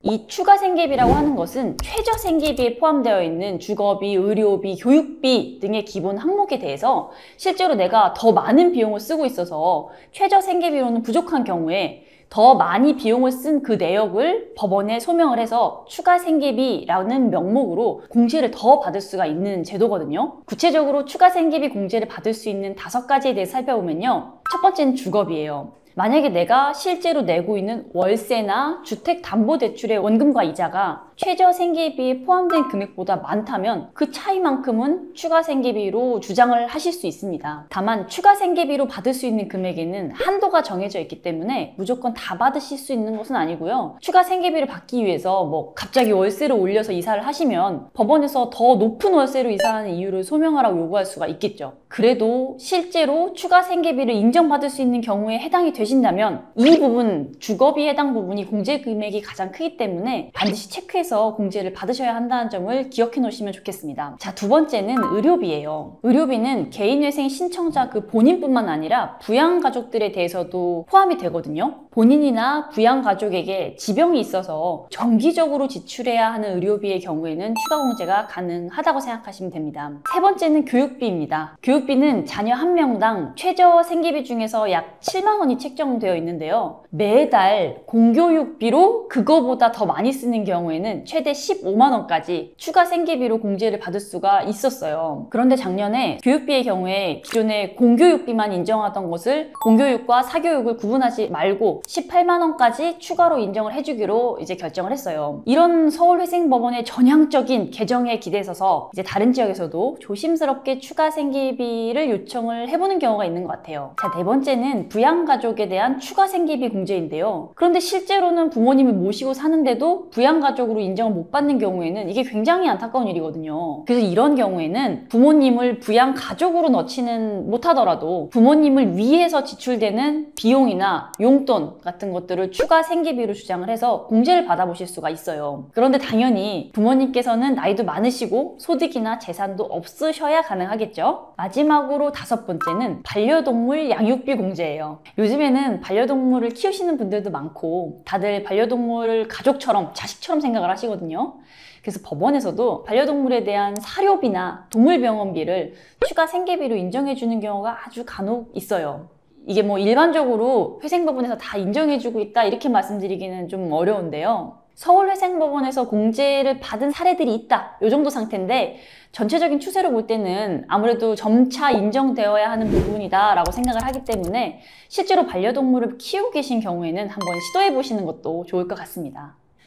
이 추가 생계비라고 하는 것은 최저 생계비에 포함되어 있는 주거비, 의료비, 교육비 등의 기본 항목에 대해서 실제로 내가 더 많은 비용을 쓰고 있어서 최저 생계비로는 부족한 경우에 더 많이 비용을 쓴 그 내역을 법원에 소명을 해서 추가 생계비라는 명목으로 공제를 더 받을 수가 있는 제도거든요. 구체적으로 추가 생계비 공제를 받을 수 있는 5가지에 대해서 살펴보면요. 첫 번째는 주거비예요. 만약에 내가 실제로 내고 있는 월세나 주택담보대출의 원금과 이자가 최저 생계비에 포함된 금액보다 많다면 그 차이만큼은 추가 생계비로 주장을 하실 수 있습니다. 다만 추가 생계비로 받을 수 있는 금액에는 한도가 정해져 있기 때문에 무조건 다 받으실 수 있는 것은 아니고요. 추가 생계비를 받기 위해서 갑자기 월세를 올려서 이사를 하시면 법원에서 더 높은 월세로 이사하는 이유를 소명하라고 요구할 수가 있겠죠. 그래도 실제로 추가 생계비를 인정받을 수 있는 경우에 해당이 되신다면 이 부분, 주거비에 해당 부분이 공제 금액이 가장 크기 때문에 반드시 체크해서 공제를 받으셔야 한다는 점을 기억해 놓으시면 좋겠습니다. 자, 두 번째는 의료비예요. 의료비는 개인회생 신청자 그 본인뿐만 아니라 부양가족들에 대해서도 포함이 되거든요. 본인이나 부양가족에게 지병이 있어서 정기적으로 지출해야 하는 의료비의 경우에는 추가 공제가 가능하다고 생각하시면 됩니다. 세 번째는 교육비입니다. 교육비는 자녀 한 명당 최저 생계비 중에서 약 7만 원이 책정되어 있는데요. 매달 공교육비로 그거보다 더 많이 쓰는 경우에는 최대 15만 원까지 추가 생계비로 공제를 받을 수가 있었어요. 그런데 작년에 교육비의 경우에 기존에 공교육비만 인정하던 것을 공교육과 사교육을 구분하지 말고 18만 원까지 추가로 인정을 해주기로 이제 결정을 했어요. 이런 서울회생법원의 전향적인 개정에 기대서서 이제 다른 지역에서도 조심스럽게 추가 생계비를 요청을 해보는 경우가 있는 것 같아요. 자, 네 번째는 부양가족에 대한 추가 생계비 공제인데요. 그런데 실제로는 부모님을 모시고 사는데도 부양가족으로 인정을 못 받는 경우에는 이게 굉장히 안타까운 일이거든요. 그래서 이런 경우에는 부모님을 부양가족으로 넣지는 못하더라도 부모님을 위해서 지출되는 비용이나 용돈 같은 것들을 추가 생계비로 주장을 해서 공제를 받아보실 수가 있어요. 그런데 당연히 부모님께서는 나이도 많으시고 소득이나 재산도 없으셔야 가능하겠죠. 마지막으로 5번째는 반려동물 양육비 공제예요. 요즘에는 반려동물을 키우시는 분들도 많고 다들 반려동물을 가족처럼 자식처럼 생각을 하시거든요. 그래서 법원에서도 반려동물에 대한 사료비나 동물병원비를 추가 생계비로 인정해주는 경우가 아주 간혹 있어요. 이게 일반적으로 회생법원에서 다 인정해주고 있다 이렇게 말씀드리기는 좀 어려운데요. 서울회생법원에서 공제를 받은 사례들이 있다 이 정도 상태인데 전체적인 추세로 볼 때는 아무래도 점차 인정되어야 하는 부분이다 라고 생각을 하기 때문에 실제로 반려동물을 키우고 계신 경우에는 한번 시도해 보시는 것도 좋을 것 같습니다.